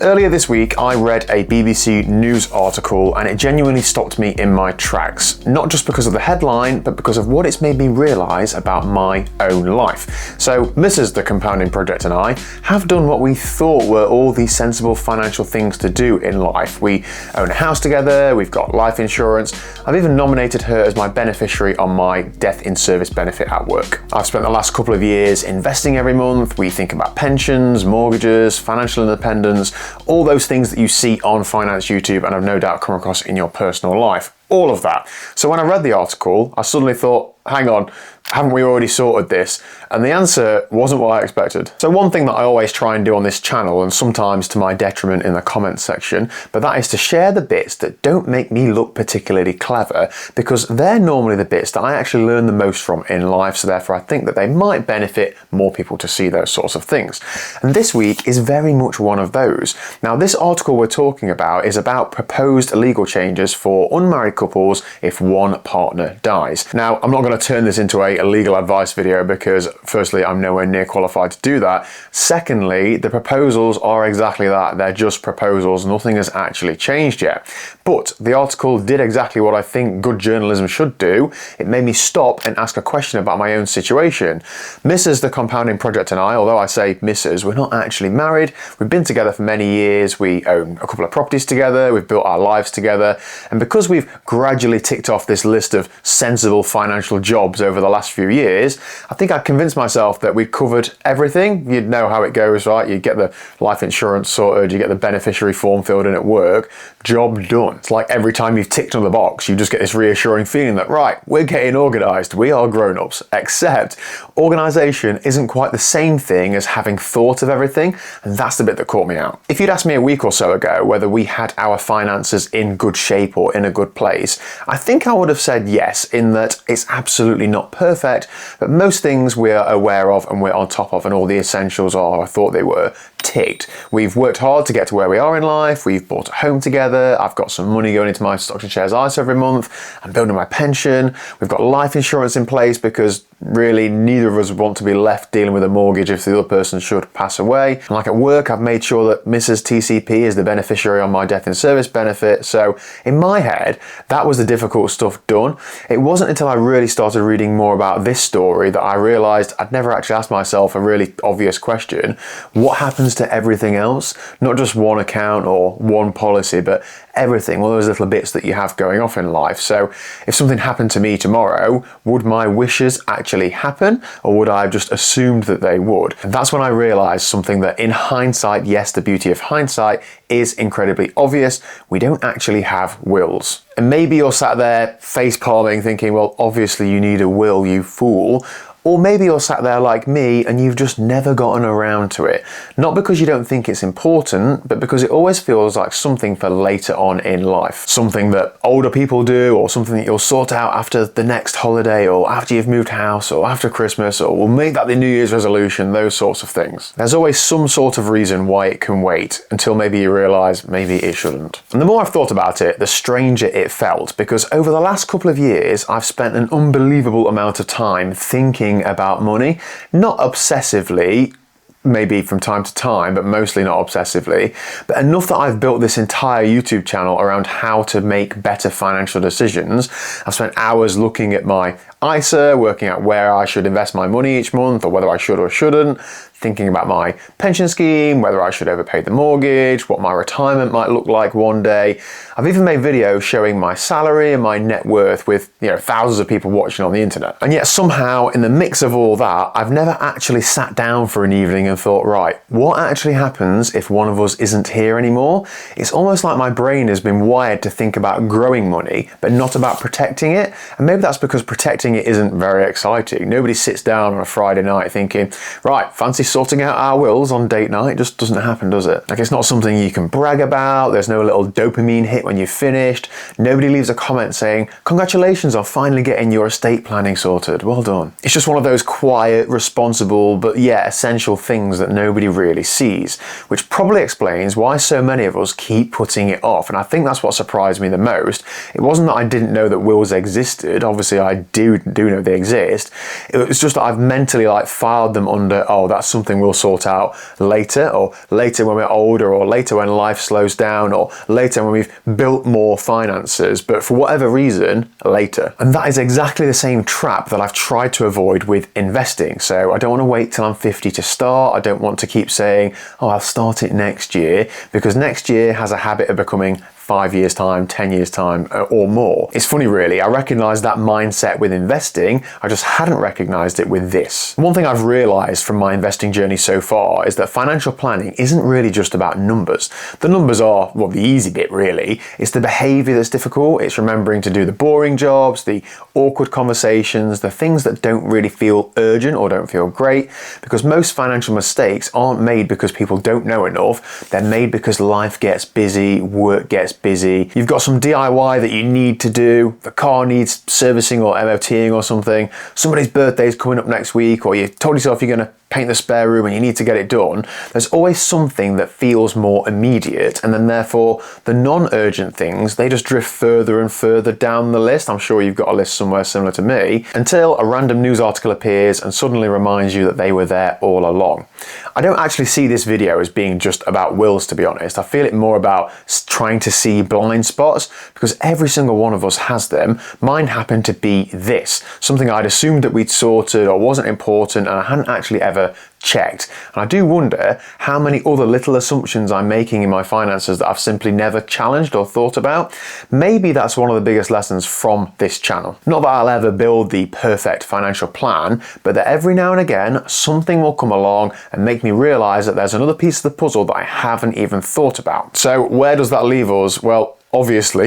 Earlier this week, I read a BBC News article and it genuinely stopped me in my tracks. Not just because of the headline, but because of what it's made me realise about my own life. So, Mrs. The Compounding Project and I have done what we thought were all the sensible financial things to do in life. We own a house together, we've got life insurance, I've even nominated her as my beneficiary on my death in service benefit at work. I've spent the last couple of years investing every month, we think about pensions, mortgages, financial independence, all those things that you see on Finance YouTube and I've no doubt come across in your personal life. All of that. So when I read the article, I suddenly thought, hang on, haven't we already sorted this? And the answer wasn't what I expected. So one thing that I always try and do on this channel, and sometimes to my detriment in the comments section, but that is to share the bits that don't make me look particularly clever, because they're normally the bits that I actually learn the most from in life, so therefore I think that they might benefit more people to see those sorts of things. And this week is very much one of those. Now this article we're talking about is about proposed legal changes for unmarried couples if one partner dies. Now I'm not going to turn this into a legal advice video because firstly I'm nowhere near qualified to do that. Secondly, the proposals are exactly that, they're just proposals, nothing has actually changed yet. But the article did exactly what I think good journalism should do. It made me stop and ask a question about my own situation. Mrs. The Compounding Project and I, although I say Mrs., we're not actually married, we've been together for many years, we own a couple of properties together, we've built our lives together, and because we've gradually ticked off this list of sensible financial jobs over the last few years, I think I convinced myself that we'd covered everything. You'd know how it goes, right? You get the life insurance sorted, you get the beneficiary form filled in at work, job done. It's like every time you've ticked on the box, you just get this reassuring feeling that, right, we're getting organised, we are grown-ups. Except organisation isn't quite the same thing as having thought of everything, and that's the bit that caught me out. If you'd asked me a week or so ago whether we had our finances in good shape or in a good place, I think I would have said yes, in that it's absolutely not perfect, but most things we're aware of and we're on top of, and all the essentials are, I thought they were, ticked. We've worked hard to get to where we are in life, we've bought a home together, I've got some money going into my stocks and shares ISA every month, I'm building my pension, we've got life insurance in place because really neither of us want to be left dealing with a mortgage if the other person should pass away. And like at work, I've made sure that Mrs. TCP is the beneficiary on my death in service benefit. So in my head, that was the difficult stuff done. It wasn't until I really started reading more about this story that I realized I'd never actually asked myself a really obvious question. What happens to everything else? Not just one account or one policy, but everything, all those little bits that you have going off in life. So if something happened to me tomorrow, would my wishes actually happen, or would I have just assumed that they would? And that's when I realized something that in hindsight, yes, the beauty of hindsight is incredibly obvious. We don't actually have wills. And maybe you're sat there face palming thinking, well, obviously you need a will, you fool. Or maybe you're sat there like me and you've just never gotten around to it. Not because you don't think it's important, but because it always feels like something for later on in life. Something that older people do, or something that you'll sort out after the next holiday, or after you've moved house, or after Christmas, or we'll make that the New Year's resolution, those sorts of things. There's always some sort of reason why it can wait, until maybe you realise maybe it shouldn't. And the more I've thought about it, the stranger it felt, because over the last couple of years, I've spent an unbelievable amount of time thinking about money, not obsessively, maybe from time to time, but mostly not obsessively, but enough that I've built this entire YouTube channel around how to make better financial decisions. I've spent hours looking at my ISA, working out where I should invest my money each month, or whether I should or shouldn't, thinking about my pension scheme, whether I should overpay the mortgage, what my retirement might look like one day. I've even made videos showing my salary and my net worth with, thousands of people watching on the internet. And yet somehow in the mix of all that, I've never actually sat down for an evening and thought, right, what actually happens if one of us isn't here anymore? It's almost like my brain has been wired to think about growing money, but not about protecting it. And maybe that's because protecting it isn't very exciting. Nobody sits down on a Friday night thinking, right, fancy sorting out our wills on date night. It just doesn't happen, does it? Like, it's not something you can brag about. There's no little dopamine hit when you've finished. Nobody leaves a comment saying, congratulations on finally getting your estate planning sorted. Well done. It's just one of those quiet, responsible, but yeah, essential things that nobody really sees, which probably explains why so many of us keep putting it off. And I think that's what surprised me the most. It wasn't that I didn't know that wills existed. Obviously I do know they exist. It was just that I've mentally filed them under, oh, that's something something we'll sort out later, or later when we're older, or later when life slows down, or later when we've built more finances, but for whatever reason, later. And that is exactly the same trap that I've tried to avoid with investing. So I don't want to wait till I'm 50 to start. I don't want to keep saying, oh, I'll start it next year, because next year has a habit of becoming 5 years time, 10 years time, or more. It's funny really, I recognise that mindset with investing, I just hadn't recognised it with this. One thing I've realised from my investing journey so far is that financial planning isn't really just about numbers. The numbers are, well, the easy bit really. It's the behaviour that's difficult, it's remembering to do the boring jobs, the awkward conversations, the things that don't really feel urgent or don't feel great, because most financial mistakes aren't made because people don't know enough, they're made because life gets busy, work gets busy, you've got some DIY that you need to do, the car needs servicing or MOTing or something, somebody's birthday's coming up next week, or you told yourself you're going to paint the spare room and you need to get it done. There's always something that feels more immediate, and then therefore the non-urgent things, they just drift further and further down the list. I'm sure you've got a list somewhere similar to me, until a random news article appears and suddenly reminds you that they were there all along. I don't actually see this video as being just about wills, to be honest. I feel it more about trying to see blind spots, because every single one of us has them. Mine happened to be this, something I'd assumed that we'd sorted or wasn't important, and I hadn't actually ever checked. And I do wonder how many other little assumptions I'm making in my finances that I've simply never challenged or thought about. Maybe that's one of the biggest lessons from this channel. Not that I'll ever build the perfect financial plan, but that every now and again something will come along and make me realise that there's another piece of the puzzle that I haven't even thought about. So where does that leave us? Well, obviously,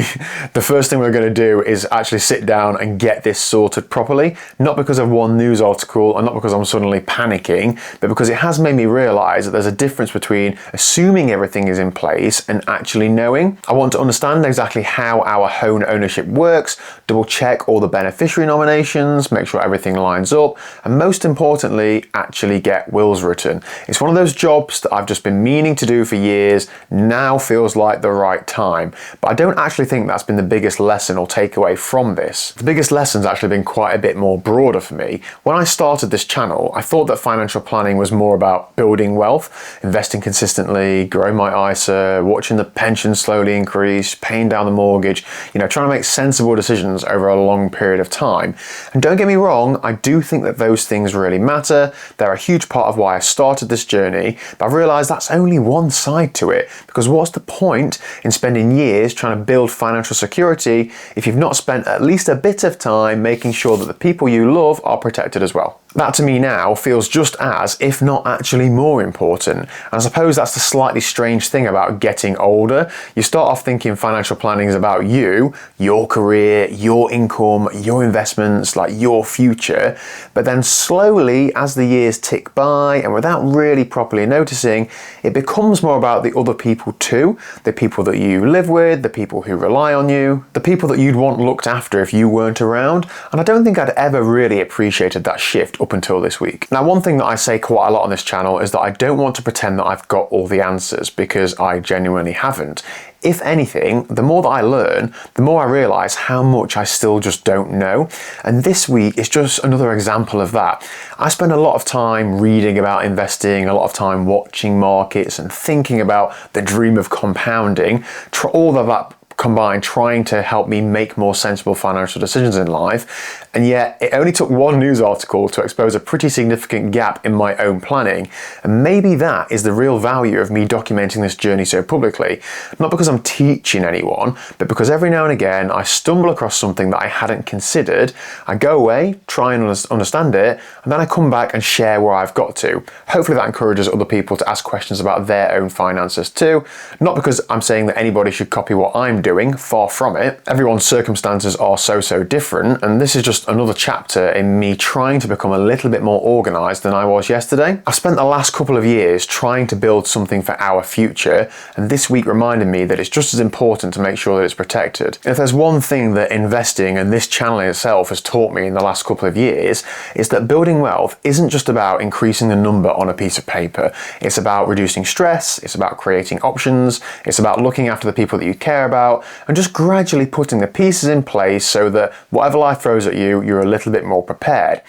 the first thing we're going to do is actually sit down and get this sorted properly, not because of one news article and not because I'm suddenly panicking, but because it has made me realise that there's a difference between assuming everything is in place and actually knowing. I want to understand exactly how our home ownership works, double check all the beneficiary nominations, make sure everything lines up, and most importantly, actually get wills written. It's one of those jobs that I've just been meaning to do for years, now feels like the right time. But I don't actually think that's been the biggest lesson or takeaway from this. The biggest lesson's actually been quite a bit more broader for me. When I started this channel, I thought that financial planning was more about building wealth, investing consistently, growing my ISA, watching the pension slowly increase, paying down the mortgage, trying to make sensible decisions over a long period of time. And don't get me wrong, I do think that those things really matter. They're a huge part of why I started this journey, but I've realised that's only one side to it, because what's the point in spending years trying to build financial security if you've not spent at least a bit of time making sure that the people you love are protected as well? That to me now feels just as, if not actually more important. And I suppose that's the slightly strange thing about getting older. You start off thinking financial planning is about you, your career, your income, your investments, like your future. But then slowly, as the years tick by and without really properly noticing, it becomes more about the other people too. The people that you live with, the people who rely on you, the people that you'd want looked after if you weren't around. And I don't think I'd ever really appreciated that shift up until this week. Now, one thing that I say quite a lot on this channel is that I don't want to pretend that I've got all the answers, because I genuinely haven't. If anything, the more that I learn, the more I realise how much I still just don't know. And this week is just another example of that. I spend a lot of time reading about investing, a lot of time watching markets and thinking about the dream of compounding, all of that combined trying to help me make more sensible financial decisions in life. And yet it only took one news article to expose a pretty significant gap in my own planning. And maybe that is the real value of me documenting this journey so publicly. Not because I'm teaching anyone, but because every now and again I stumble across something that I hadn't considered. I go away, try and understand it, and then I come back and share where I've got to. Hopefully that encourages other people to ask questions about their own finances too. Not because I'm saying that anybody should copy what I'm doing, far from it. Everyone's circumstances are so different, and this is just another chapter in me trying to become a little bit more organised than I was yesterday. I've spent the last couple of years trying to build something for our future, and this week reminded me that it's just as important to make sure that it's protected. If there's one thing that investing and this channel itself has taught me in the last couple of years, it's that building wealth isn't just about increasing the number on a piece of paper. It's about reducing stress, it's about creating options, it's about looking after the people that you care about, and just gradually putting the pieces in place so that whatever life throws at you, you're a little bit more prepared.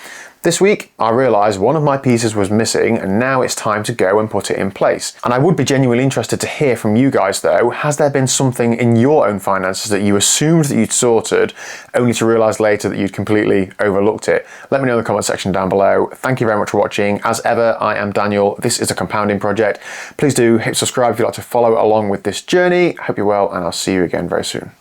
This week, I realised one of my pieces was missing and now it's time to go and put it in place. And I would be genuinely interested to hear from you guys though, has there been something in your own finances that you assumed that you'd sorted, only to realise later that you'd completely overlooked it? Let me know in the comment section down below. Thank you very much for watching. As ever, I am Daniel. This is a compounding project. Please do hit subscribe if you'd like to follow along with this journey. I hope you're well and I'll see you again very soon.